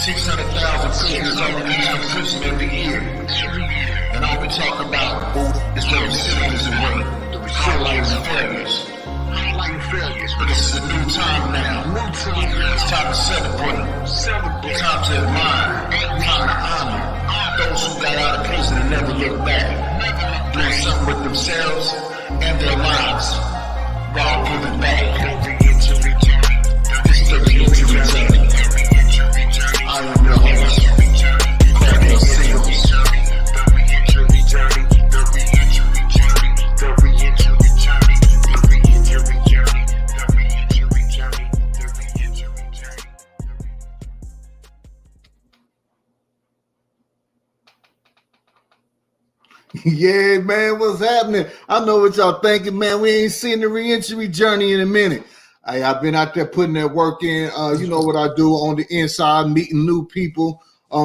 600,000 prisoners only leave from prison every year. And all we talk about is the recidivism rate, highlighting failures. But this is a new time now. It's time to celebrate. Time to admire. Time to honor those who got out of prison and never look back. Doing something with themselves and their lives while giving back. This is the reentry journey. I am your host, Cardell Sims. Yeah, man, what's happening? I know what y'all thinking, man. We ain't seen the reentry journey in a minute. I've been out there putting that work in. You know what I do on the inside, meeting new people.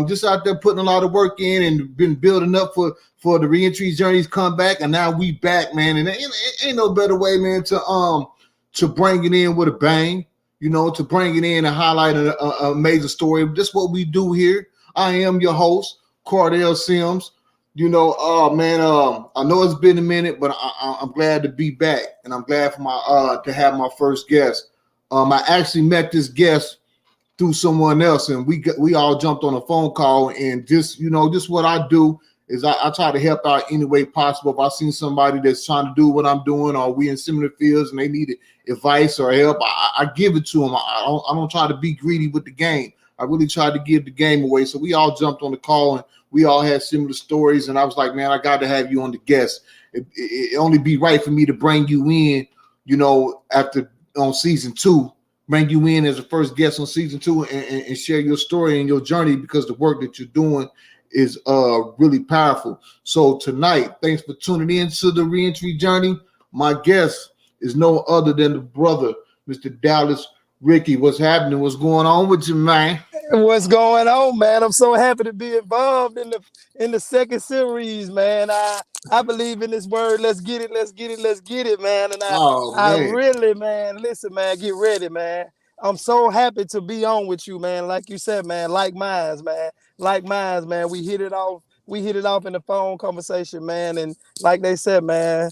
Just out there putting a lot of work in and been building up for the reentry journeys come back, and now we back, man. And ain't no better way, man, to bring it in with a bang. You know, to bring it in and highlight a major story. That's what we do here. I am your host, Cardell Sims. You know, I know it's been a minute, but I'm glad to be back, and I'm glad for my to have my first guest. I actually met this guest through someone else, and we all jumped on a phone call, and just what I do is I try to help out any way possible. If I see somebody that's trying to do what I'm doing, or we in similar fields and they need advice or help, I give it to them. I don't try to be greedy with the game. I really tried to give the game away. So we all jumped on the call, and we all had similar stories. And I was like, man, I got to have you on the guest. It only be right for me to bring you in, on season 2, bring you in as a first guest on season 2 and share your story and your journey, because the work that you're doing is really powerful. So tonight, thanks for tuning in to the reentry journey. My guest is no other than the brother, Mr. Dallas Richey. What's happening? What's going on with you, man? What's going on, man? I'm so happy to be involved in the second series, man. I believe in this word. Let's get it, man. And I really, man, listen, man, get ready, man. I'm so happy to be on with you, man. Like you said, man, like minds, man. We hit it off in the phone conversation, man. And like they said, man,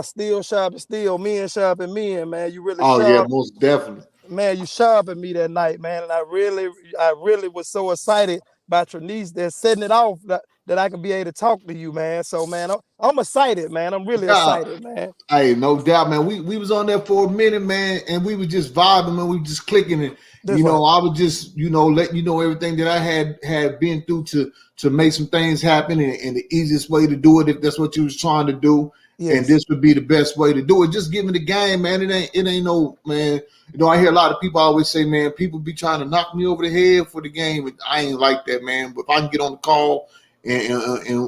steel sharp steel, men sharp and men, man. You really sharp. Yeah, most definitely. Man, you sharpened me that night, man, and I really was so excited by Trinice that's setting it off that I can be able to talk to you, man. So, man, I'm excited, man. I'm really excited, man. Hey, no doubt, man. We was on there for a minute, man, and we were just vibing, man. We were just clicking, and I was just letting you know everything that I had been through to make some things happen, and the easiest way to do it, if that's what you was trying to do. Yes. And this would be the best way to do it. Just give me the game, man. It ain't no, man. I hear a lot of people always say, man, people be trying to knock me over the head for the game. I ain't like that, man. But if I can get on the call and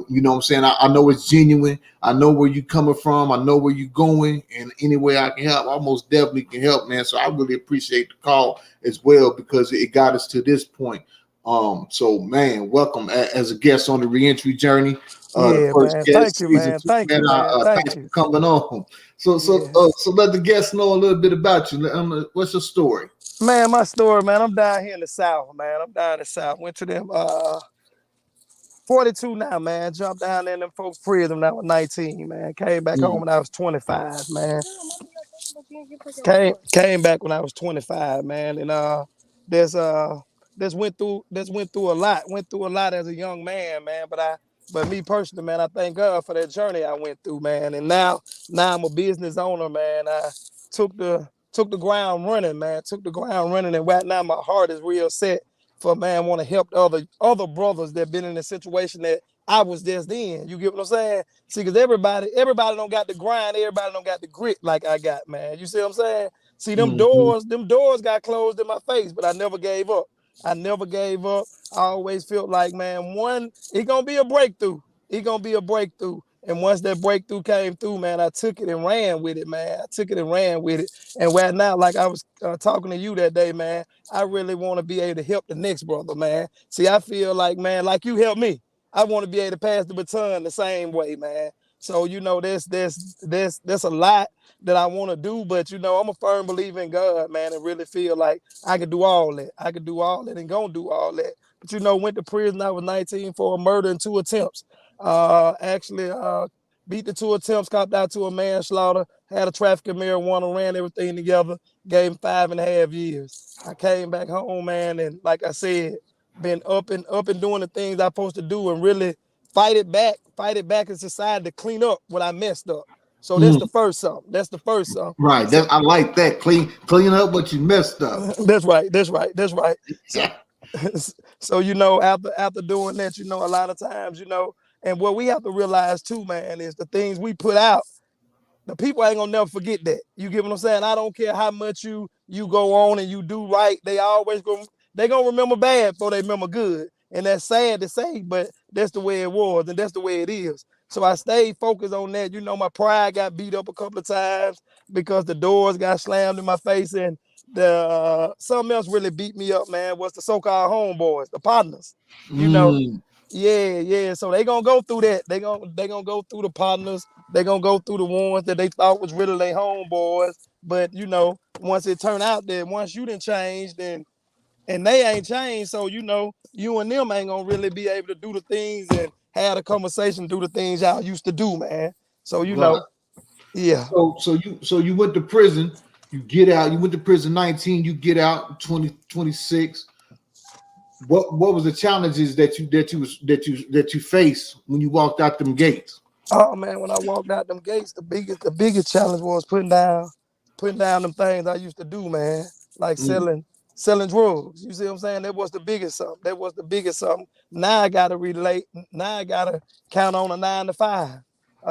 you know what I'm saying, I know it's genuine. I know where you coming from. I know where you going. And any way I can help, I most definitely can help, man. So I really appreciate the call as well, because it got us to this point. So, man, welcome as a guest on the reentry journey. Yeah, man. Thank you, man. Thank you, man. Thanks for coming on. So let the guests know a little bit about you. What's your story? Man, my story, man. I'm down here in the South, man. Went to them 42 now, man. Jumped down there in them folks' prison when I was 19, man. Came back home when I was 25, man. Came back when I was 25, man. And this went through a lot. Went through a lot as a young man, man. But me personally, man, I thank God for that journey I went through, man. And now I'm a business owner, man. I took the ground running, man. And right now my heart is real set for, man, want to help other brothers that been in a situation that I was just in. You get what I'm saying? See, because everybody don't got the grind, everybody don't got the grit like I got, man. You see what I'm saying? See, them doors got closed in my face, but I never gave up. I always felt like, man, it's going to be a breakthrough. And once that breakthrough came through, man, I took it and ran with it, man. And right now, like I was talking to you that day, man, I really want to be able to help the next brother, man. See, I feel like, man, like you helped me, I want to be able to pass the baton the same way, man. So there's a lot that I want to do, but I'm a firm believer in God, man, and really feel like I could do all that. I could do all that and gonna do all that. But went to prison. I was 19 for a murder and 2 attempts. Actually, beat the 2 attempts, copped out to a manslaughter, had a traffic of marijuana, ran everything together, gave him 5.5 years. I came back home, man, and like I said, been up and doing the things I'm supposed to do and really fight it back in society to clean up what I messed up. So that's Mm, the first song. That's the first song. right. So I like that. Clean up what you messed up. that's right. That's right. That's right. So so after doing that, a lot of times, and what we have to realize too, man, is the things we put out, the people ain't gonna never forget that. You get what I'm saying? I don't care how much you go on and you do right. They gonna remember bad before they remember good. And that's sad to say, but that's the way it was, and that's the way it is. So I stayed focused on that. My pride got beat up a couple of times because the doors got slammed in my face, and the something else really beat me up, man, was the so-called homeboys, the partners. You know, Mm, yeah, yeah. So they gonna go through that. They gonna go through the partners. They gonna go through the ones that they thought was really their homeboys. But once it turned out that once you didn't change, then and they ain't changed, so you and them ain't gonna really be able to do the things and have a conversation, do the things y'all used to do, man. So right. yeah. So you went to prison. You get out. You went to prison 19. You get out 2026. What was the challenges that you faced when you walked out them gates? Oh man, when I walked out them gates, the biggest challenge was putting down them things I used to do, man. Like Mm, selling drugs. You see what I'm saying? That was the biggest something. That was the biggest something. Now I gotta relate. Now I gotta count on a 9 to 5.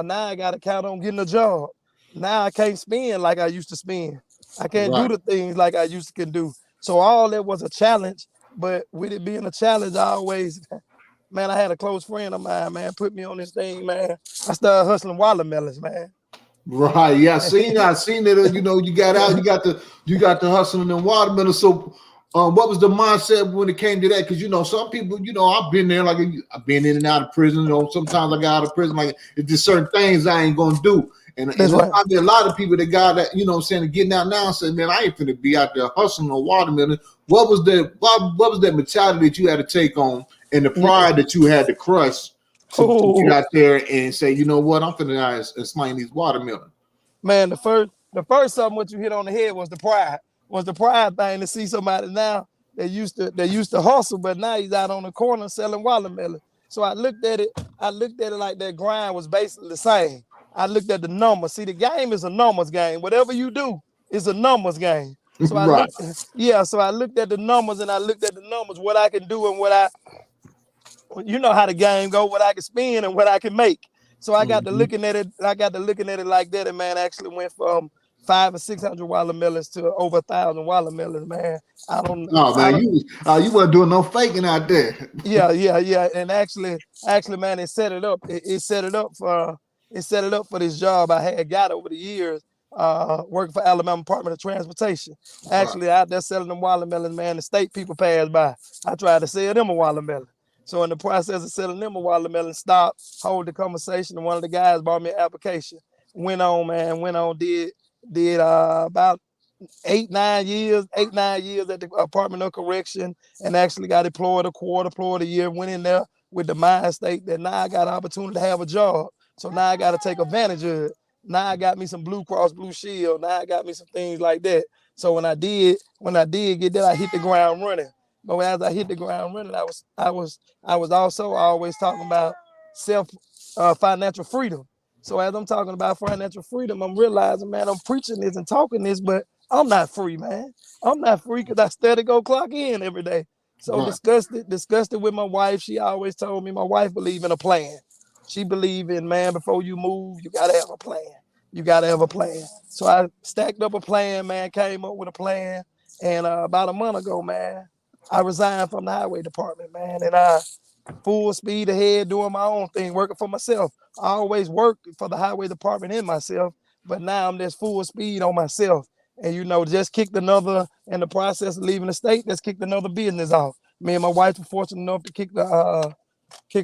Now I gotta count on getting a job. Now I can't spend like I used to spend. I can't do right. the things like I used to can do. So all that was a challenge. But with it being a challenge, I always, man, I had a close friend of mine, man, put me on this thing, man. I started hustling watermelons, man. Right. Yeah. I seen it. You got out. You got the hustling and watermelon. So, what was the mindset when it came to that? Because some people. I've been there. Like I've been in and out of prison. Sometimes I got out of prison. Like it's just certain things I ain't gonna do. And That's there's right. probably a lot of people that got that. What I'm saying, getting out now and saying, man, I ain't finna be out there hustling on watermelon. What was that mentality that you had to take on, and the pride that you had to crush to get Oh, out there and say, you know what, I'm finna explain these watermelon. man, the first something what you hit on the head was the pride. Was the pride thing to see somebody now that used to hustle, but now he's out on the corner selling watermelon. So I looked at it like that grind was basically the same. I looked at the numbers. See, the game is a numbers game. Whatever you do is a numbers game. So I Right. looked, yeah. So I looked at the numbers and I looked at the numbers, what I can do and what I you know how the game go, what I can spend and what I can make. So I got to Mhm. looking at it. I got to looking at it like that, and man, actually went from 500 or 600 watermelons to over 1,000 watermelons, man. I don't, Oh I man, don't. you weren't doing no faking out there. Yeah, yeah, yeah. And actually, man, it set it up. It set it up for this job I had got over the years, working for Alabama Department of Transportation. Right. Actually, out there selling them watermelons, man, the state people passed by. I tried to sell them a watermelon. So in the process of selling them a watermelon, stopped, hold the conversation, and one of the guys brought me an application. Went on, man, did about 8 9 years at the Department of Correction, and actually got deployed a quarter, deployed a year. Went in there with the mind state that now I got an opportunity to have a job. So now I got to take advantage of it. Now I got me some Blue Cross Blue Shield. Now I got me some things like that. So when I did get that, I hit the ground running. But as I hit the ground running, I was also always talking about self financial freedom. So as I'm talking about financial freedom, I'm realizing, man, I'm preaching this and talking this, but I'm not free, man. I'm not free because I steady go clock in every day. So Right. discussed it with my wife. She always told me my wife believe in a plan. She believe in, man, before you move, you gotta have a plan. You gotta have a plan. So I stacked up a plan, man, came up with a plan. And about a month ago, man, I resigned from the highway department, man, and I full speed ahead doing my own thing, working for myself. I always worked for the highway department and myself, but now I'm just full speed on myself. And just kicked another in the process of leaving the state. Just kicked another business off. Me and my wife were fortunate enough to kick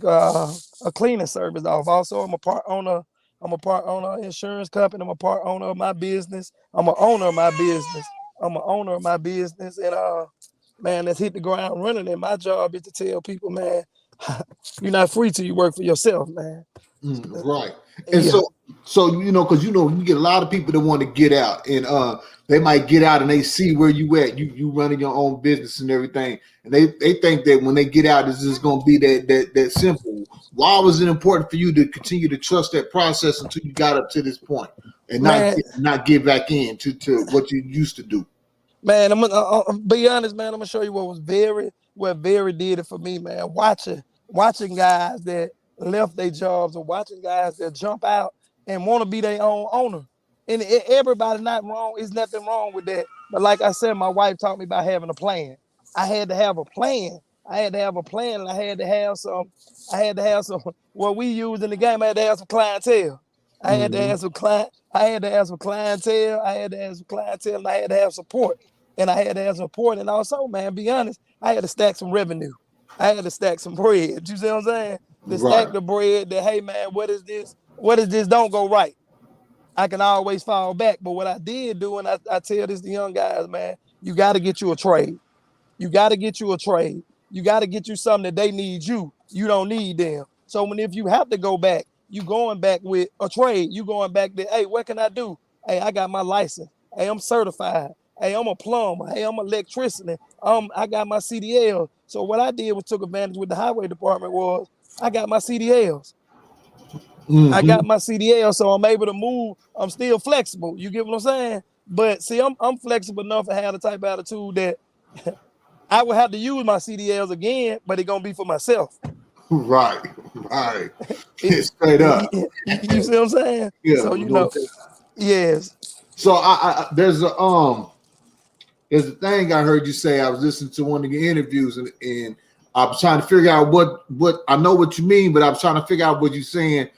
a cleaning service off. Also, I'm a part owner I'm a part owner of an insurance company. I'm a part owner of my business. I'm an owner of my business. I'm an owner of my business. And man, let's hit the ground running. And my job is to tell people, man, you're not free till you work for yourself, man. Right. And Yeah. so because you get a lot of people that want to get out, and they might get out and they see where you at. You running your own business and everything, and they think that when they get out, it's just gonna be that simple. Why was it important for you to continue to trust that process until you got up to this point, and Man, not get back in to what you used to do? Man, I'm be honest, man. I'm gonna show you what very did it for me, man. Watching guys that left their jobs, or watching guys that jump out and want to be their own owner. And everybody not wrong. There's nothing wrong with that. But like I said, my wife taught me about having a plan. I had to have a plan. I had to have a plan, and I had to have some. I had to have some. What we use in the game, I had to have some clientele. I had to Mm-hmm. have some client. I had to have some clientele. I had to have some clientele, and I had to have support. And I had to have support. And also, man, be honest, I had to stack some revenue. I had to stack some bread. You see what I'm saying? To stack Right. the bread that, hey, man, what is this? What is this? Don't go right. I can always fall back. But what I did do, and I tell this to young guys, man, you got to get you a trade. You got to get you a trade. You got to get you something that they need you. You don't need them. So when if you have to go back, you going back with a trade. You going back there, hey, what can I do? Hey, I got my license. Hey, I'm certified. Hey, I'm a plumber. Hey, I'm an electrician. I got my CDL. So what I did was took advantage with the highway department was I got my CDLs. I Mm-hmm. got my CDL, so I'm able to move. I'm still flexible. You get what I'm saying? But see, I'm flexible enough to have the type of attitude that I would have to use my CDLs again, but it's gonna be for myself. Right. Right. It, Straight up. you see what I'm saying? Yeah. So yes, So there's a thing I heard you say. I was listening to one of your interviews, and I was trying to figure out what I know what you mean, but I was trying to figure out what you're saying.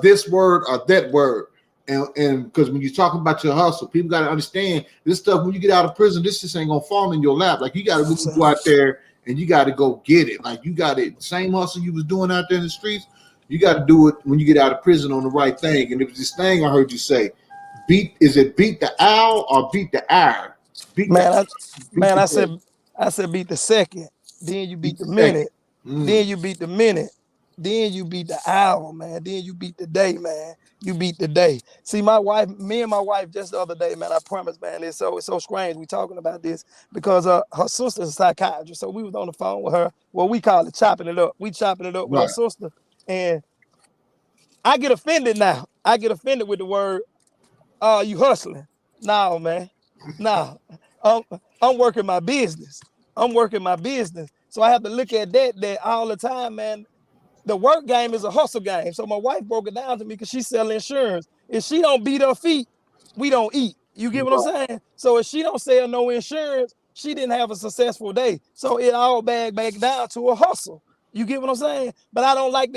This word or that word, and because when you're talking about your hustle, people got to understand this stuff. When you get out of prison, this just ain't gonna fall in your lap. Like you got to really go out there and you got to go get it. Like you got it. Same hustle you was doing out there in the streets. You got to do it when you get out of prison on the right thing. And it was this thing I heard you say. Beat the owl or beat the iron? Beat the man. beat Man, the day. I said beat the second, then you Beat beat the the second. minute, Mm, then you beat the minute, then you beat the hour, man. Then you beat the day, man. You beat the day. See, me and my wife just the other day, man. I promise, man. It's so strange. We talking about this because her sister's a psychiatrist, so we was on the phone with her. Well, we call it chopping it up. We chopping it up with her right. sister, and I get offended now. I get offended with the word you hustling. No, man. No. I'm, I'm working my business. I'm working my business. So I have to look at that all the time, man. The work game is a hustle game. So my wife broke it down to me because she sell insurance. If she don't beat her feet, we don't eat. You get what I'm Right. saying? So if she don't sell no insurance, she didn't have a successful day. So it all back down to a hustle. You get what I'm saying? But I don't like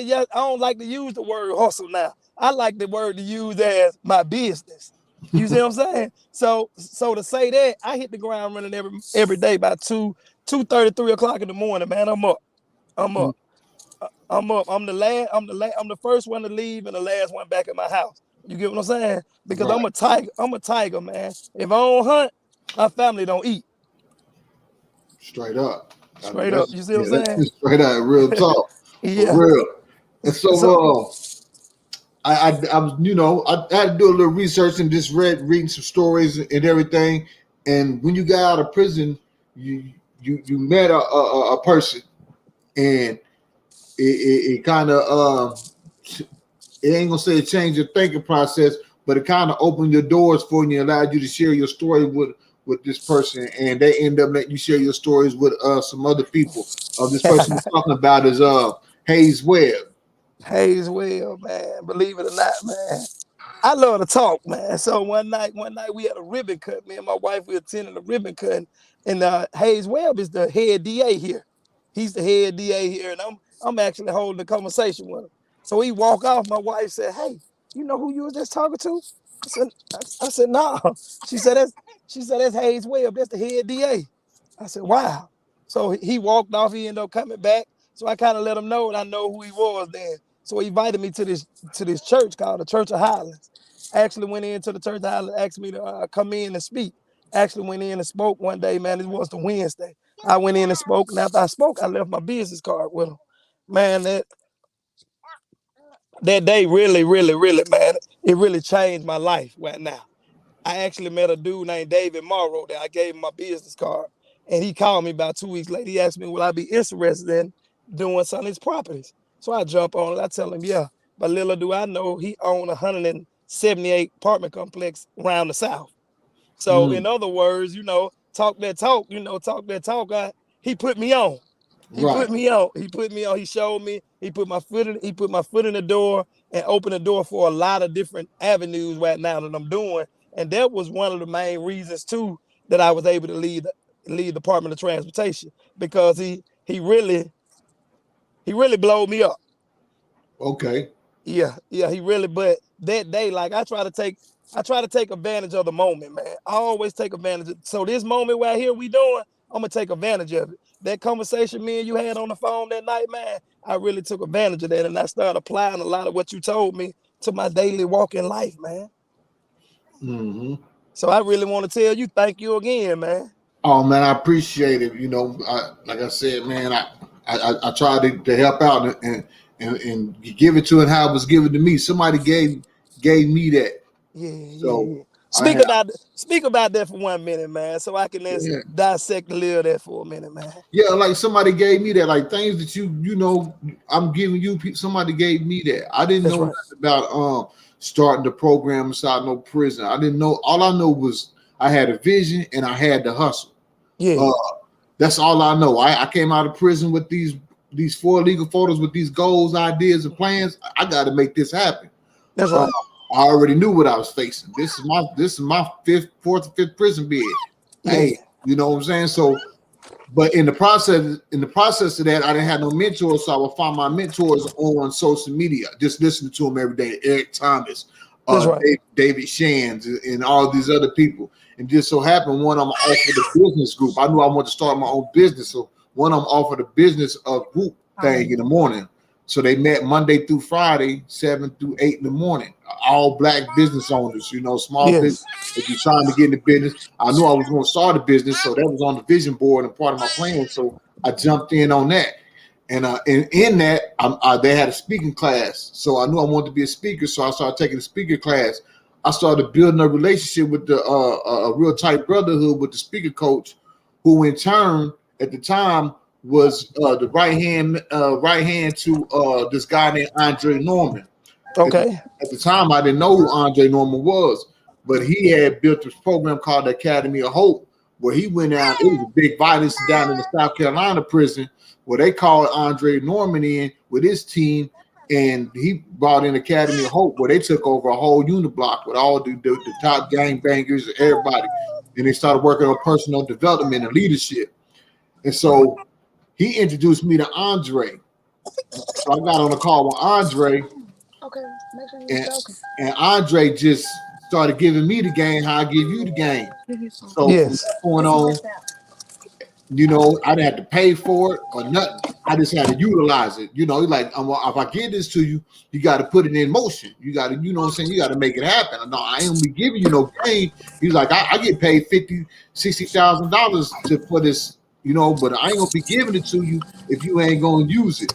to use the word hustle now. I like the word to use as my business. You see what I'm saying? So to say that, I hit the ground running every day by 2:30, 3 o'clock in the morning, man. I'm up. I'm Mm, up. I'm up. I'm the last. I'm the first one to leave and the last one back at my house. You get what I'm saying? Because I'm right. a tiger. I'm a tiger, man. If I don't hunt, my family don't eat. Straight up. I mean, Straight up. You see what I'm that's saying? just straight up, real talk, for Yeah. real. And So I was, I had to do a little research and just reading some stories and everything. And when you got out of prison, you met a person, and it kind of it ain't gonna say it changed your thinking process, but it kind of opened your doors for you and allowed you to share your story with this person, and they end up letting you share your stories with some other people. This person we're talking about is Hayes Webb. Hayes well, man. Believe it or not, man. I love to talk, man. So one night we had a ribbon cut. Me and my wife we attended a ribbon cut, and Hayes Webb is the head DA here. He's the head DA here, and I'm actually holding a conversation with him. So he walk off. My wife said, "Hey, you know who you was just talking to?" I said, "No." Nah. She said that's Hayes Webb. That's the head DA. I said, "Wow." So he walked off. He ended up coming back. So I kind of let him know, and I know who he was then. So he invited me to this church called the Church of Highlands. Actually went into the Church of Highlands, asked me to come in and speak. Actually went in and spoke one day, man. It was the Wednesday. I went in and spoke, and after I spoke, I left my business card with him. Man, that day really, really, really, man, it really changed my life right now. I actually met a dude named David Morrow that I gave him my business card. And he called me about 2 weeks later. He asked me, will I be interested in doing some of his properties? So I jump on it. I tell him, yeah. But little do I know, he owned 178 apartment complex around the South. So in other words, talk that talk, talk that talk. He put me on. He Right. put me on. He put me on. He showed me. He put my foot in the door and opened the door for a lot of different avenues right now that I'm doing. And that was one of the main reasons too that I was able to lead the Department of Transportation, because he really blowed me up. Okay. Yeah, he really. But that day, like I try to take advantage of the moment, man. I always take advantage of. So this moment right here we doing, I'm gonna take advantage of it. That conversation me and you had on the phone that night, man, I really took advantage of that, and I started applying a lot of what you told me to my daily walk in life, man. Mm-hmm. So I really want to tell you, thank you again, man. Oh man, I appreciate it. Like I said, man, I tried to help out and give it to it how it was given to me. Somebody gave me that. So Yeah. I Speak have, about that for 1 minute, man, so I can yeah. dissect and live that for a minute, man. Yeah, like somebody gave me that, like things that I'm giving you. Somebody gave me that. I didn't That's know right. nothing about starting the program inside no prison. I didn't know. All I know was I had a vision and I had to hustle. Yeah. That's all I know. I came out of prison with these 4 legal photos with these goals, ideas, and plans. I got to make this happen. That's right. I already knew what I was facing. This is my fourth or fifth prison bid. Yeah. Hey, you know what I'm saying? So, but in the process of that, I didn't have no mentors, so I would find my mentors on social media, just listening to them every day. Eric Thomas, That's right. David Shands, and all these other people. And just so happened, one of them offered a business group. I knew I wanted to start my own business, so one of them offered a business group thing in the morning. So they met Monday through Friday, 7 through 8 in the morning. All Black business owners, small Yes. business. If you're trying to get in the business, I knew I was going to start a business, so that was on the vision board and part of my plan. So I jumped in on that, and in that, they had a speaking class. So I knew I wanted to be a speaker, so I started taking a speaker class. I started building a relationship with a real tight brotherhood with the speaker coach, who in turn at the time was the right hand to this guy named Andre Norman. Okay. At the time, I didn't know who Andre Norman was, but he had built this program called the Academy of Hope, where he went out. It was a big violence down in the South Carolina prison, where they called Andre Norman in with his team, and he brought in Academy of Hope, where they took over a whole unit block with all the top gang bangers, everybody, and they started working on personal development and leadership. And so he introduced me to Andre. So I got on a call with Andre. Okay, make sure you're joking. And Andre just started giving me the game how I give you the game. So from that point on, I didn't have to pay for it or nothing. I just had to utilize it. Like, if I give this to you, you got to put it in motion. You got to, what I'm saying? You got to make it happen. No, I ain't be giving you no game. He's like, I get paid $50,000, $60,000 for this, but I ain't gonna be giving it to you if you ain't gonna use it.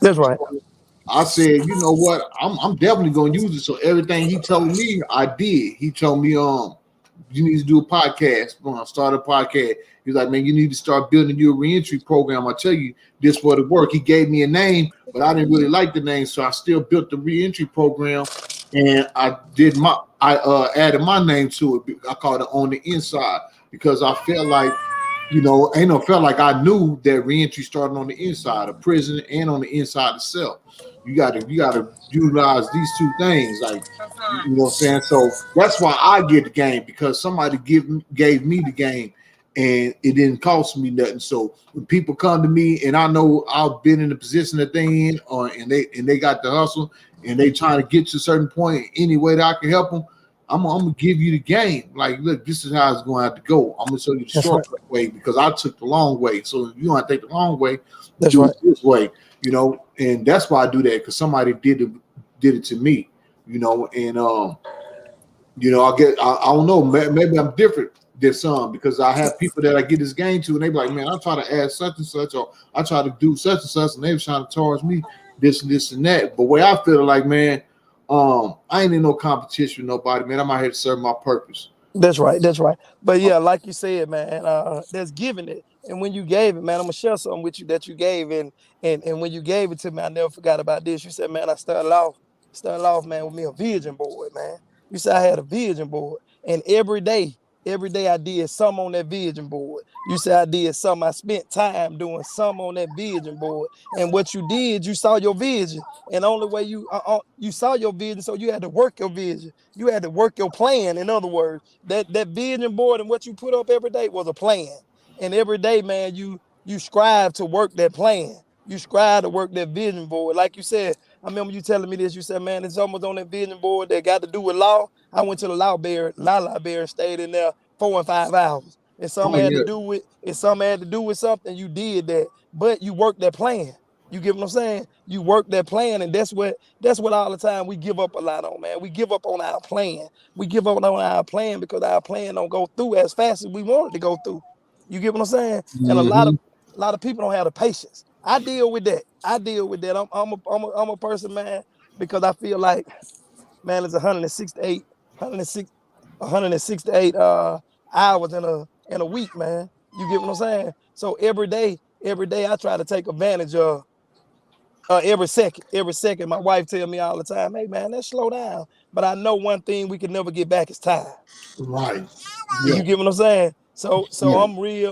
That's right. So I said, you know what? I'm definitely gonna use it. So everything he told me, I did. He told me, you need to do a podcast. Start a podcast. He's like, man, you need to start building your reentry program. I tell you, this for the work. He gave me a name, but I didn't really like the name, so I still built the reentry program, and I added my name to it. I called it On the Inside because I felt like, felt like I knew that reentry started on the inside of prison and on the inside of cell. You gotta utilize these two things, like, you know what I'm saying? So that's why I get the game, because somebody gave me the game and it didn't cost me nothing. So when people come to me and I know I've been in the position that they in, and they got the hustle and they trying to get to a certain point any way that I can help them, I'm gonna give you the game. Like, look, this is how it's going to have to go. I'm gonna show you the That's right. shortcut way because I took the long way. So if you want to take the long way, That's do it right. this way. And that's why I do that because somebody did it to me. And I don't know, maybe I'm different than some because I have people that I get this game to, and they be like, man, I try to add such and such, or I try to do such and such, and they was trying to charge me this and this and that. But way I feel like, man, I ain't in no competition with nobody, man. I'm out here to serve my purpose. That's right. That's right. But yeah, like you said, man, there's giving it. And when you gave it, man, I'm gonna share something with you that you gave. And when you gave it to me, I never forgot about this. You said, man, I started off, man, with me a vision board, man. You said I had a vision board. And every day I did some on that vision board. You said I did some, I spent time doing some on that vision board. And what you did, you saw your vision. And the only way you saw your vision, so you had to work your vision. You had to work your plan. In other words, that vision board and what you put up every day was a plan. And every day, man, you strive to work that plan. You strive to work that vision board. Like you said, I remember you telling me this. You said, man, it's almost on that vision board that got to do with law. I went to the library and stayed in there 4 and 5 hours. Oh yeah, If something had to do with something, you did that. But you worked that plan. You get what I'm saying? You work that plan, and that's what all the time we give up a lot on, man. We give up on our plan. We give up on our plan because our plan don't go through as fast as we want it to go through. You get what I'm saying? And a lot hmm of a lot of people don't have the patience. I deal with that. I deal with that. I'm a person, man, because I feel like, man, it's 168, 106, 168 hours in a week, man. You get what I'm saying? So every day I try to take advantage of every second. Every second. My wife tell me all the time, hey man, let's slow down. But I know one thing we can never get back is time. right, yeah, You get what I'm saying? So yeah,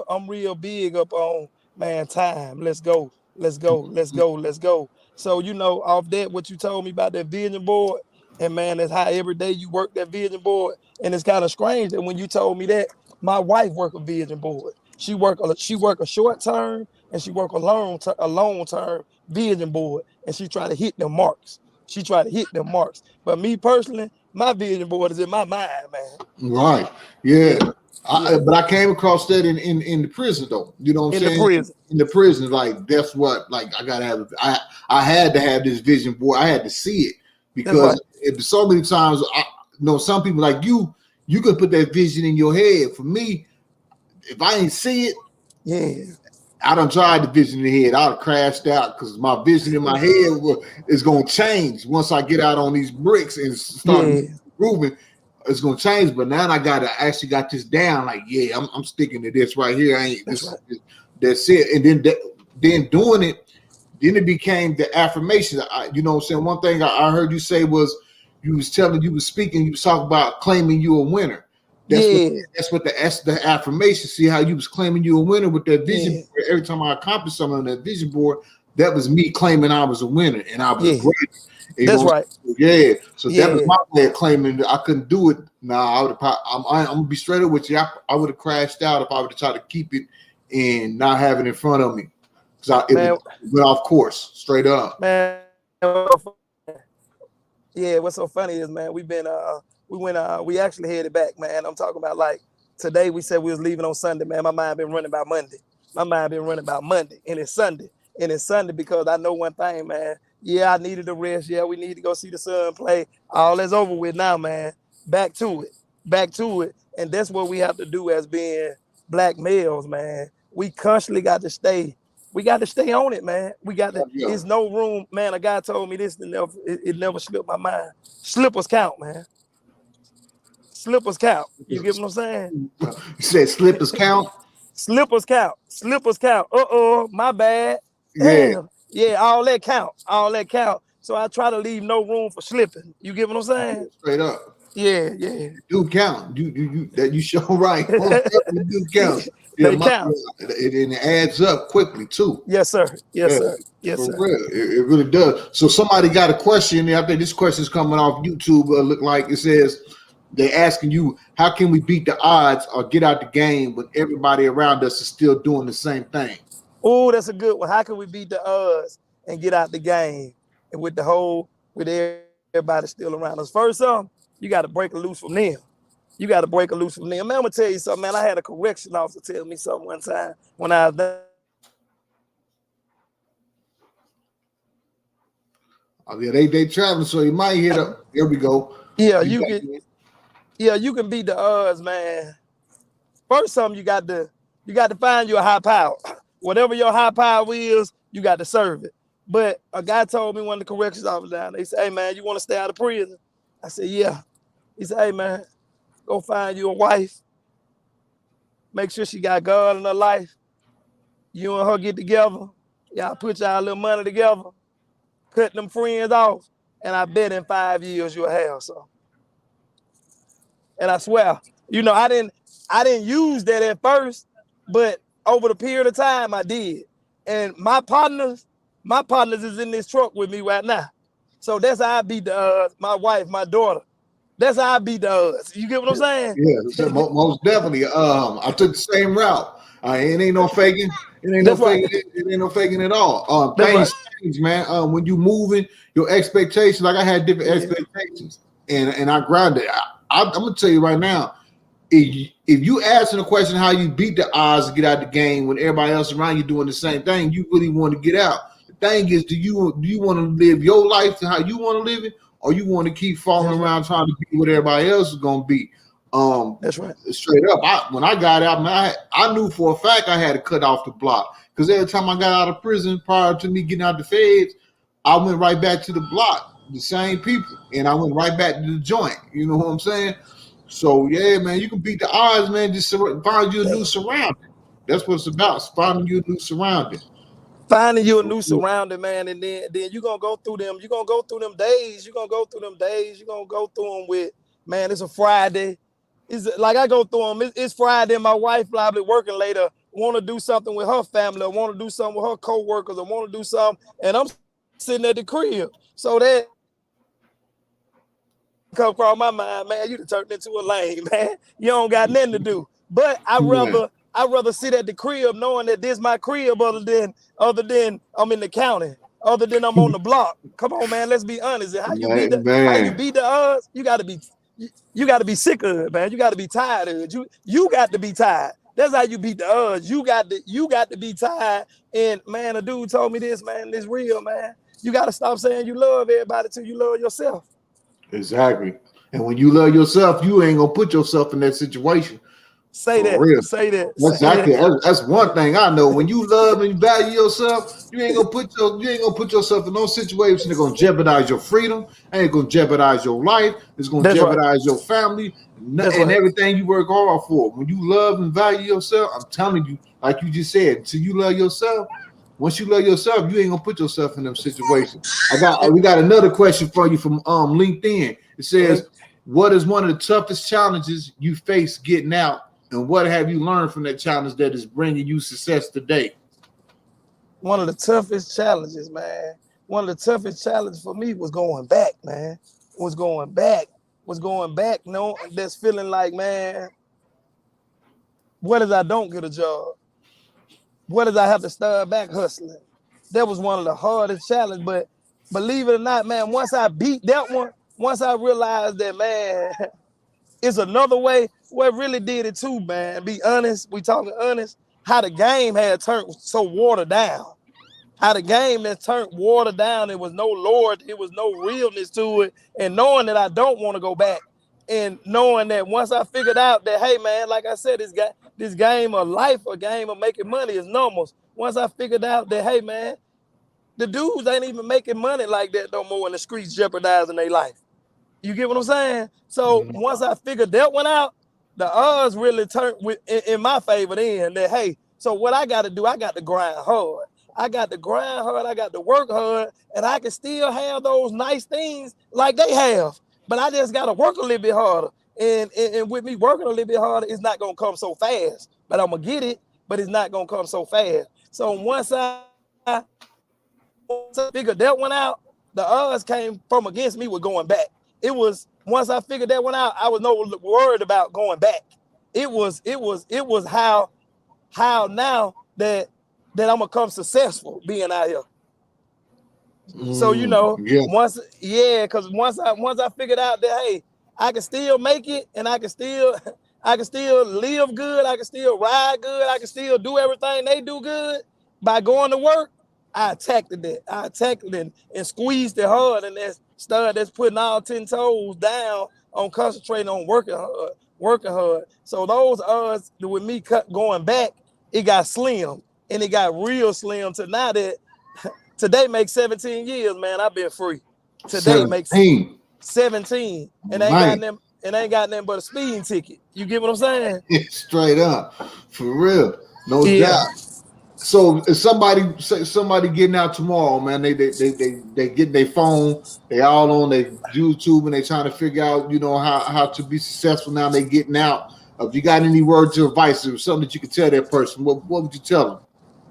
I'm real big up on, man, time. Let's go. Let's go. Let's go. Let's go. So off that what you told me about that vision board, and man, that's how every day you work that vision board. And it's kind of strange that when you told me that, my wife work a vision board. She work a short term and she work a long term vision board, and she try to hit them marks. She try to hit them marks. But me personally, my vision board is in my mind, man. right, yeah. Yeah, yeah. But I came across that in the prison though. You know what I'm In the saying? prison. In the prison, like that's what like I gotta have. I had to have this vision board. I had to see it That's right. because so many times some people like you could put that vision in your head. For me, if I ain't see it, Yeah, I done tried the vision in the head. I'd have crashed out because my vision in my head is gonna change once I get out on these bricks and start yeah. moving. It's gonna change, but now I actually got this down. Like, yeah, I'm sticking to this right here. I ain't That's this. right. That's it. And then doing it, then it became the affirmation. You know what I'm saying? One thing I heard you say was you was speaking, you was talking about claiming you a winner. That's what Yeah, that's the affirmation. See how you was claiming you a winner with that vision yeah, board. Every time I accomplished something on that vision board, that was me claiming I was a winner and I was yeah. great. You That's know, right. yeah. So that was Yeah, my way of claiming that I couldn't do it. Nah, I would have. I'm gonna be straight up with you. I would have crashed out if I would have tried to keep it and not have it in front of me because it man, went off course straight up. man. Yeah, what's so funny is, man, we actually headed back, man. I'm talking about like today. We said we was leaving on Sunday, man. My mind been running about Monday. My mind been running about Monday, and it's Sunday, because I know one thing, man. Yeah, I needed a rest. Yeah, we need to go see the sun play. All that's over with now, man. Back to it, back to it, and that's what we have to do as being black males, man. We constantly got to stay. We got to stay on it, man. We got to. Yeah. It's no room, man. A guy told me this, and it never slipped my mind. Slippers count, man. Slippers count. You get what I'm saying? You said slippers count. Slippers count. Slippers count. My bad. Yeah, Damn. Yeah, all that count. All that count. So I try to leave no room for slipping. You get what I'm saying? straight up. Yeah, yeah. Do count. You that you show right. Most definitely do count. Yeah, They count. it adds up quickly too. Yes, sir. Yes, Yeah, sir. Yes, for sir. real. It really does. So somebody got a question there. I think this question is coming off YouTube. Look like it says they're asking you, how can we beat the odds or get out the game when everybody around us is still doing the same thing? Oh, that's a good one. How can we beat the odds and get out the game and with everybody still around us? First, You got to break it loose from them. You got to break it loose from them. Man, I'm gonna tell you something, man. I had a correction officer tell me something one time when I was down there. He said, "Man, you got to be the Oh, yeah, they traveling, so you might hit up. There we go. yeah, You you back can in. yeah, you can beat the odds, man. First, something you got to find your high power. Whatever your high power is, you got to serve it. But a guy told me, one of the corrections officers down there, he said, "Hey man, you want to stay out of prison?" I said, "Yeah." He said, "Hey man, go find you a wife. Make sure she got God in her life. You and her get together. Y'all put y'all little money together, cut them friends off, and I bet in 5 years you'll have some." And I swear, I didn't use that at first, but over the period of time I did. And my partners is in this truck with me right now. So that's how I beat the my wife, my daughter. That's how I beat the odds. You get what I'm saying? Yeah, so most definitely. I took the same route. It ain't no faking. It ain't no That's right. faking. It ain't no faking at all. That's right. Things change, man. When you moving, your expectations. Like I had different Yeah. expectations, and I grounded. I'm gonna tell you right now. If you asking a question how you beat the odds to get out the game when everybody else around you doing the same thing, you really want to get out. The thing is, do you want to live your life to how you want to live it, or you want to keep falling That's right. around trying to be what everybody else is gonna be? That's right. Straight up, when I got out, man, I knew for a fact I had to cut off the block because every time I got out of prison prior to me getting out the feds, I went right back to the block, the same people, and I went right back to the joint. You know what I'm saying? So yeah, man, you can beat the odds, man. Just find you a new surrounding. That's what it's about. Finding you a new surrounding. Finding you a For new real. surrounding, man, and then you're gonna go through them. You're gonna go through them days. You're gonna go through them days. You're gonna go through them with, man, it's a Friday. It's like I go through them. It's Friday. My wife probably working later. Want to do something with her family. Or want to do something with her co-workers. Or want to do something, and I'm sitting at the crib. So that come across my mind, man, you done turned into a lame, man. You don't got nothing to do. But Yeah. I rather sit at the crib knowing that this my crib other than I'm in the county, other than I'm on the block. Come on, man. Let's be honest. How you Man. beat the odds? You gotta be sick of it, man. You gotta be tired of it. You got to be tired. That's how you beat the odds. You got to be tired. And man, a dude told me this, man. This real, man. You gotta stop saying you love everybody till you love yourself. Exactly. And when you love yourself, you ain't gonna put yourself in that situation. Say For that. real. Say that. That's Say exactly that. that's one thing I know. When you love and value yourself, you ain't gonna put yourself in no situation that's gonna jeopardize your freedom, ain't gonna jeopardize your life, it's gonna That's right. jeopardize your family That's and right. everything you work hard for. When you love and value yourself, I'm telling you, like you just said, until you love yourself, once you love yourself, you ain't gonna put yourself in them situations. We got another question for you from LinkedIn. It Okay. says, what is one of the toughest challenges you face getting out? And what have you learned from that challenge that is bringing you success today? One of the toughest challenges, man. One of the toughest challenges for me was going back, man. Was going back. Was going back. No, that's feeling like, man, what if I don't get a job? What if I have to start back hustling? That was one of the hardest challenges. But believe it or not, man, once I beat that one, once I realized that, man, it's another way. What really did it too, man. Be honest, we talking honest. How the game had turned so watered down. How the game has turned watered down. It was no Lord, it was no realness to it. And knowing that I don't want to go back, and knowing that once I figured out that, hey man, like I said, this game of life, a game of making money is numbers. Once I figured out that, hey man, the dudes ain't even making money like that no more in the streets jeopardizing their life. You get what I'm saying? So once I figured that one out, the odds really turned in my favor then that, hey, so what I got to do, I got to grind hard. I got to grind hard. I got to work hard, and I can still have those nice things like they have. But I just got to work a little bit harder. And with me working a little bit harder, it's not going to come so fast. But I'm going to get it, but it's not going to come so fast. So once I figured that one out, the odds came from against me with going back. It was once I figured that one out, I was no worried about going back. It was how now that I'm gonna come successful being out here. So Yeah. once, yeah, because once I figured out that, hey, I can still make it, and I can still I can still live good, I can still ride good, I can still do everything they do good by going to work. I attacked it. I attacked it and squeezed it hard, and that's putting all 10 toes down on concentrating on working hard. So those odds with me going back, it got slim, and it got real slim to now that today makes 17 years, man. I've been free. Today makes 17. 17, and Man. ain't got nothing but a speeding ticket. You get what I'm saying? Straight up. For real. No Yeah. doubt. So if somebody getting out tomorrow, man, they get their phone, they all on their YouTube, and they trying to figure out, how to be successful now they getting out. If you got any words of advice or something that you could tell that person, what would you tell them?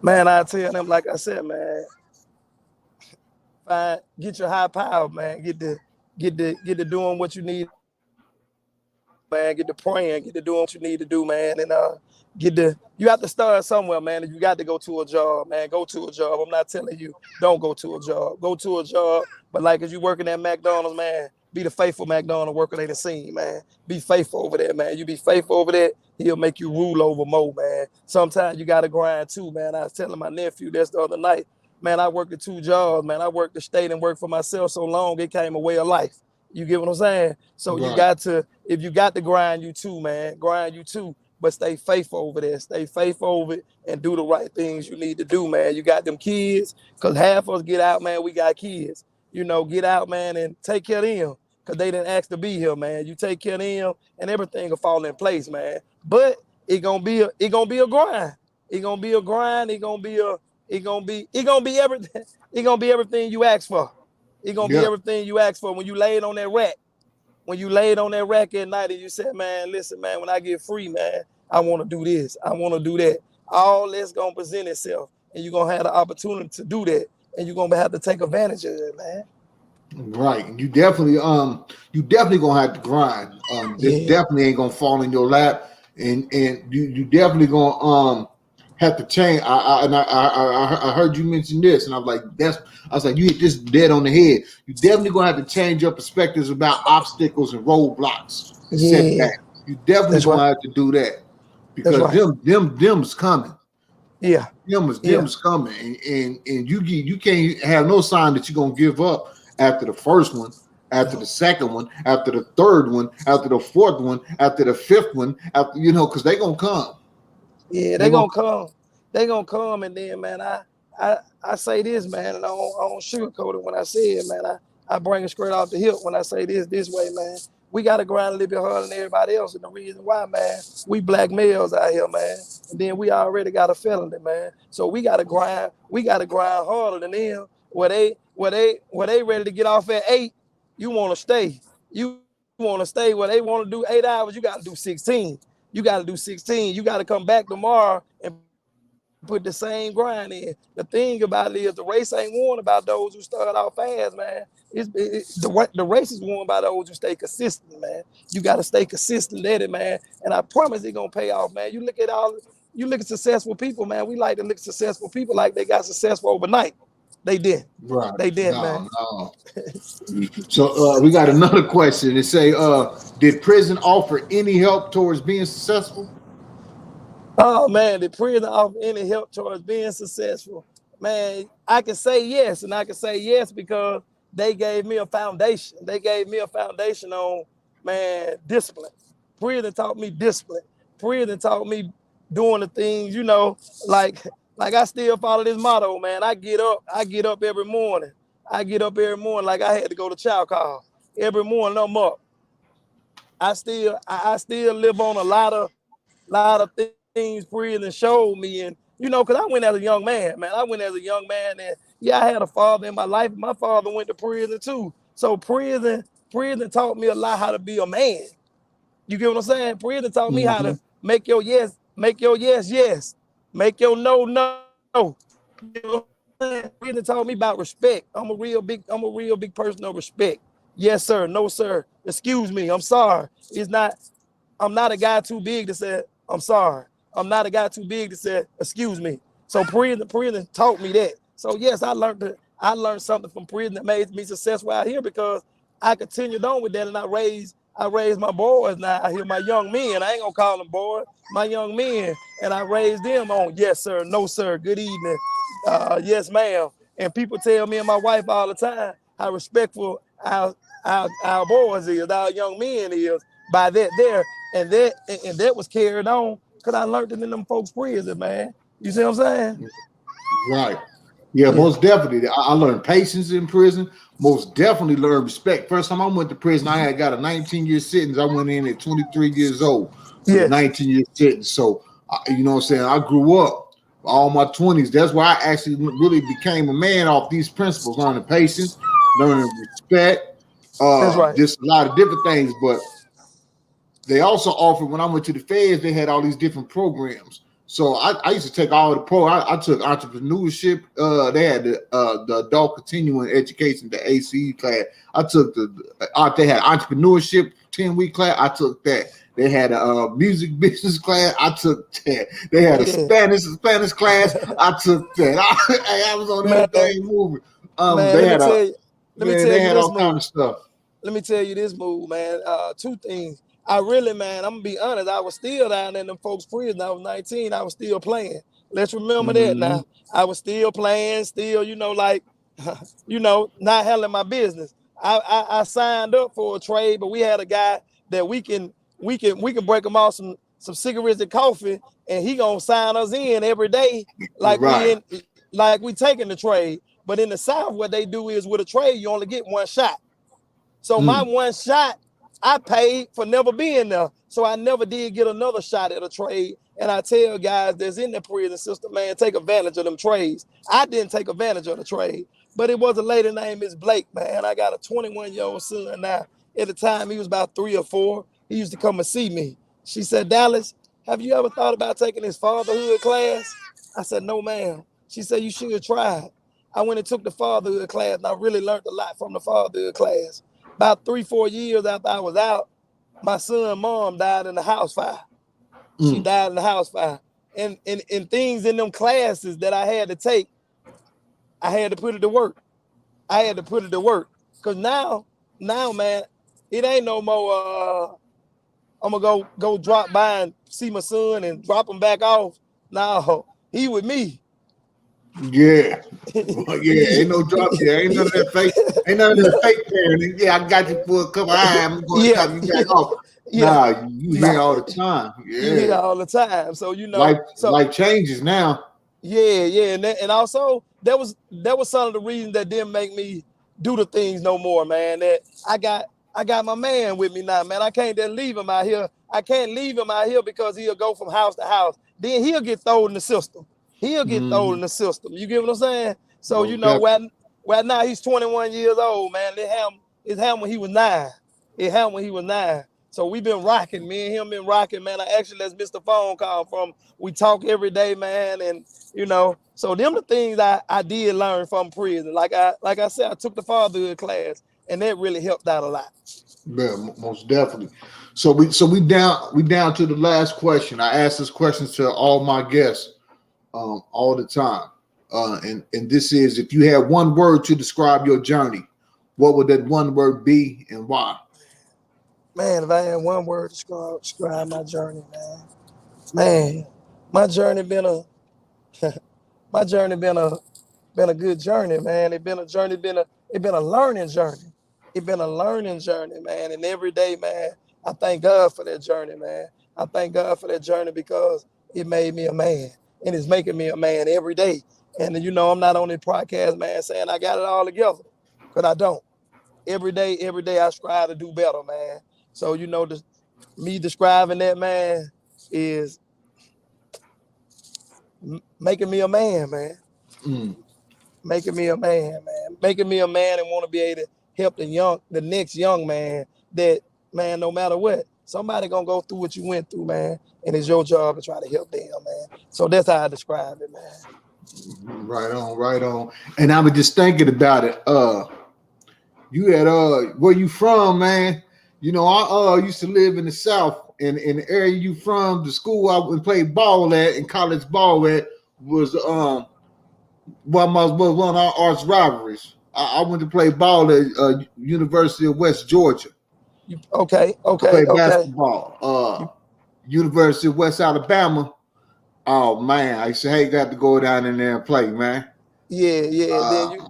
Man, I tell them, like I said, man, get your high power, man. Get to doing what you need, man. Get to praying, get to doing what you need to do, man. And you have to start somewhere, man. You got to go to a job, man. Go to a job. I'm not telling you don't go to a job. Go to a job. But like as you working at McDonald's, man, be the faithful McDonald's worker they done seen, man. Be faithful over there, man. You be faithful over there, he'll make you rule over more, man. Sometimes you gotta grind too, man. I was telling my nephew this the other night. Man, I worked at 2 jobs, man. I worked the state and worked for myself so long, it came a way of life. You get what I'm saying? So Right. you got to, if you got to grind you too, man, grind you too. But stay faithful over there. Stay faithful over it and do the right things you need to do, man. You got them kids, because half of us get out, man, we got kids. Get out, man, and take care of them, because they didn't ask to be here, man. You take care of them and everything will fall in place, man. But it gonna be a grind. It gonna be a grind. It gonna be everything. It gonna be everything you ask for. It gonna be everything you ask for when you laid on that rack. When you laid on that rack at night and you said, man, listen, man, when I get free, man, I want to do this. I want to do that. All that's going to present itself, and you're going to have the opportunity to do that, and you're going to have to take advantage of it, man. Right. You definitely going to have to grind. This definitely ain't going to fall in your lap, and you definitely going to have to change. I heard you mention this, and I was like, you hit this dead on the head. You definitely gonna have to change your perspectives about obstacles and roadblocks, setbacks. You definitely gonna have to do that, because them's coming. Yeah, them's coming, and you can't have no sign that you're gonna give up after the first one, after the second one, after the third one, after the fourth one, after the fifth one, after because they gonna come. Yeah, they gonna come. They gonna come, and then, man, I say this, man, and I don't sugarcoat it when I say it, man. I bring it straight off the hip when I say this way, man. We gotta grind a little bit harder than everybody else, and the reason why, man, we black males out here, man, and then we already got a felony, man. So we gotta grind. We gotta grind harder than them. Where they ready to get off at 8, you want to stay. You want to stay where they want to do 8 hours. You got to do 16. You got to do 16. You got to come back tomorrow and put the same grind in. The thing about it is the race ain't won about those who start off fast, man. The race is won by those who stay consistent, man. You got to stay consistent at it, man. And I promise it's going to pay off, man. You look at successful people, man. We like to look at successful people like they got successful overnight. They did. Right. They did, man. No. So we got another question. It say, did prison offer any help towards being successful? Oh, man, did prison offer any help towards being successful? Man, I can say yes, and I can say yes because they gave me a foundation. They gave me a foundation on, man, discipline. Prison taught me discipline. Prison taught me doing the things, like I still follow this motto, man. I get up every morning. I get up every morning like I had to go to chow call. Every morning I'm up. I still live on a lot of things prison showed me, and because I went as a young man, man. And yeah, I had a father in my life. My father went to prison too. So prison taught me a lot how to be a man. You get what I'm saying? Prison taught me how to make your yes, yes. Make your no. Prison taught me about respect. I'm a real big person of respect. Yes, sir. No, sir. Excuse me. I'm sorry. I'm not a guy too big to say I'm sorry. I'm not a guy too big to say excuse me. So prison taught me that. So yes, I learned something from prison that made me successful out here because I continued on with that, and I raised I raised my boys now. I hear my young men. I ain't gonna call them boys. My young men, and I raised them on yes sir, no sir, good evening, yes ma'am. And people tell me and my wife all the time how respectful our boys is, our young men is by that there, and that was carried on because I learned it in them folks' prison, man. You see what I'm saying? Right. Yeah, Yeah. most definitely. I learned patience in prison. Most definitely learned respect. First time I went to prison, I had got a 19-year sentence. I went in at 23 years old with a Yes. 19-year sentence. So, you know what I'm saying? I grew up all my 20s. That's why I actually really became a man off these principles, learning patience, learning respect, That's right. just a lot of different things. But they also offered, when I went to the feds, they had all these different programs. So I used to take all the I took entrepreneurship. They had the adult continuing education, the ACE class. I took they had entrepreneurship 10-week class. I took that. They had a music business class. I took that. They had a Yeah. Spanish class. I took that. I was on Man, everything moving. man, They let me had tell you, let me man. tell They you had this all kind move. of stuff. Let me tell you this move, man. Two things. I really, man, I'm gonna be honest. I was still down in them folks' prison. I was 19. I was still playing. Let's remember that Mm-hmm. now. I was still playing, still, like, not handling my business. I signed up for a trade, but we had a guy that we can break him off some cigarettes and coffee, and he gonna sign us in every day, Right. like we taking the trade. But in the South, what they do is with a trade, you only get one shot. So my Mm. one shot, I paid for never being there. So I never did get another shot at a trade. And I tell guys that's in the prison system, man, take advantage of them trades. I didn't take advantage of the trade, but it was a lady named Miss Blake, man. I got a 21-year-old son now. At the time, he was about 3 or 4. He used to come and see me. She said, Dallas, have you ever thought about taking this fatherhood class? I said, no, ma'am. She said, you should try it. I went and took the fatherhood class, and I really learned a lot from the fatherhood class. About 3-4 years after I was out, my son's mom died in the house fire. She Mm. died in the house fire. And things in them classes that I had to take, I had to put it to work. I had to put it to work. Cause now, man, it ain't no more I'm gonna go drop by and see my son and drop him back off. No, he with me. Yeah. Well, yeah, ain't no drop there. Ain't none of that fake. Ain't none of that fake parenting. Yeah, I got you for a couple of hours. I'm going to yeah, drop you back off. yeah. Nah, you Nah, hear all the time. you hear Yeah, all the time. So life changes now. yeah, and also that was some of the reasons that didn't make me do the things no more, man. That I got my man with me now, man. I can't just leave him out here. I can't leave him out here because he'll go from house to house. Then he'll get thrown in the system. He'll get thrown Mm-hmm. in the system. You get what I'm saying? So Most definitely. well now he's 21 years old, man. It happened when he was 9. It happened when he was 9. So we've been rocking. Me and him been rocking, man. I actually just missed a phone call from. We talk every day, man, and so them the things I did learn from prison. Like I said, I took the fatherhood class, and that really helped out a lot. Yeah, most definitely. So we down to the last question. I ask this question to all my guests all the time. And this is, if you had one word to describe your journey, what would that one word be and why? Man, if I had one word to describe my journey, man, my journey been a my journey been a good journey, man. It been a journey, it been a learning journey. It been a learning journey, man. And every day, man, I thank God for that journey, man. I thank God for that journey because it made me a man, and it's making me a man every day. And I'm not on this podcast, man, saying I got it all together, because I don't. Every day, I strive to do better, man. So me describing that, man, is making me a man, man. Mm. Making me a man, man. Making me a man and want to be able to help the next young man that, man, no matter what, somebody gonna go through what you went through, man. And it's your job to try to help them, man. So that's how I describe it, man. Right on, right on. And I was just thinking about it. You had where you from, man? I used to live in the South, and in the area you from, the school I would play ball at and college ball at was was one of our arch rivalries. I went to play ball at University of West Georgia. Okay, I okay, play okay. basketball. You, University of West Alabama. Oh man, I used to hate that to go down in there and play, man. yeah, yeah. Then Uh, you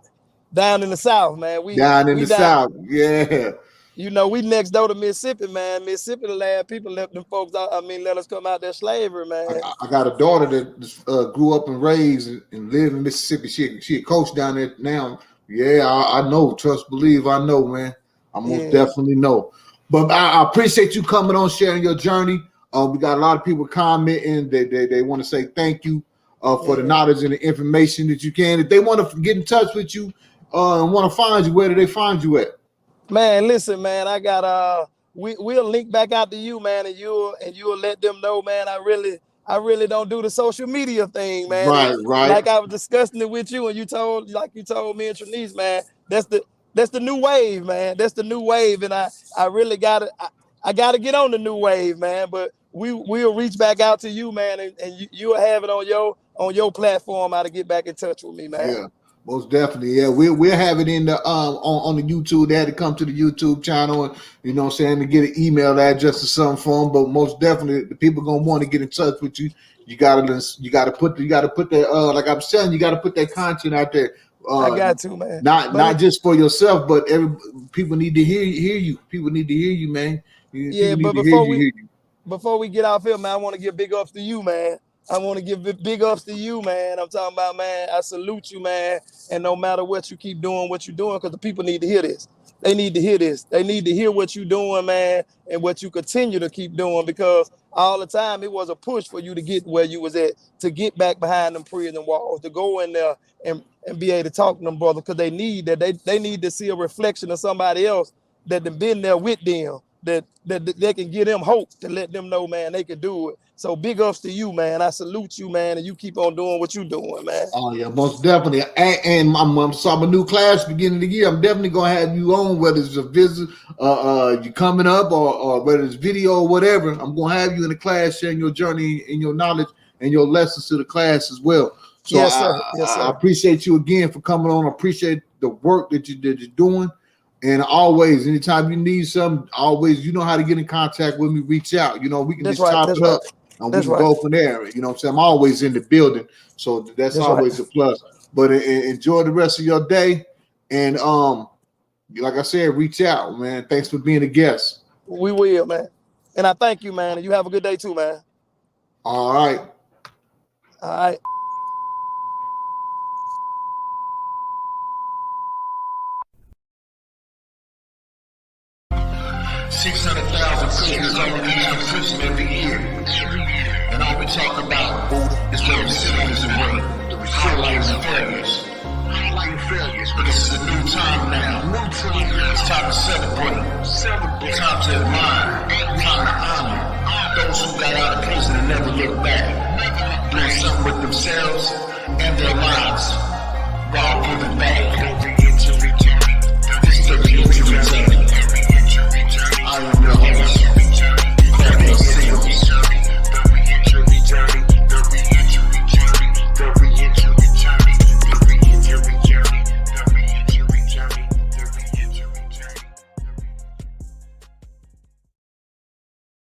down in the South, man. Down in We the down. South, yeah. You know, we next door to Mississippi, man. Mississippi, the last people let them folks out. I mean, let us come out there slavery, man. I got a daughter that grew up and raised and lived in Mississippi. She a coach down there now. Yeah, I know. Trust, believe, I know, man. I most Yeah, definitely know. But I appreciate you coming on, sharing your journey. We got a lot of people commenting. They want to say thank you for the yeah. knowledge and the information that you can. If they want to get in touch with you and want to find you, where do they find you at? Man, listen, man, I got we'll link back out to you, man, and you'll let them know, man. I really don't do the social media thing, man. And Right. like I was discussing it with you, and you told me and Trinice, man, that's the new wave, man. That's the new wave. And I really I gotta get on the new wave, man. But we'll reach back out to you, man, and you'll have it on your platform how to get back in touch with me, man. Yeah, most definitely. Yeah, we'll have it in the on the YouTube. They had to come to the YouTube channel, and you know what I'm saying, to get an email address or something for them. But most definitely, the people gonna want to get in touch with you. You gotta put that like I was telling you, gotta put that content out there. I got to, man. Not just for yourself, but people need to hear you. People need to hear you, man. Yeah, People need but to hear you. before we get off here, man, I want to give big ups to you, man. I want to give big ups to you, man. I'm talking about, man, I salute you, man. And no matter what, you keep doing what you're doing, because the people need to hear this. They need to hear this. They need to hear what you're doing, man, and what you continue to keep doing, because all the time it was a push for you to get where you was at, to get back behind them prison walls, to go in there and be able to talk to them, brother, because they need that. They need to see a reflection of somebody else that have been there with them, that they can give them hope to let them know, man, they can do it. So big ups to you, man. I salute you, man, and you keep on doing what you're doing, man. Oh yeah, most definitely. And I'm starting a new class beginning of the year. I'm definitely gonna have you on, whether it's a visit, you coming up, or whether it's video or whatever. I'm gonna have you in the class sharing your journey and your knowledge and your lessons to the class as well. So Yes, sir. Yes, sir. I appreciate you again for coming on. I appreciate the work that you're doing. And always, anytime you need something, always, you know how to get in contact with me, reach out. You know, we can That's just right. chop That's it up right. and we That's can right. go from there. You know what I'm saying? I'm always in the building. So that's That's always right. a plus. But enjoy the rest of your day. And like I said, reach out, man. Thanks for being a guest. We will, man. And I thank you, man. And you have a good day too, man. All right. All right. $600,000 prisoners only leave from prison every year. And all we talk about is the recidivism rate, highlighting failures. But this is a new time now. It's time to celebrate. Time to admire. Time to honor those who got out of prison and never looked back. Doing something with themselves and their lives while giving back.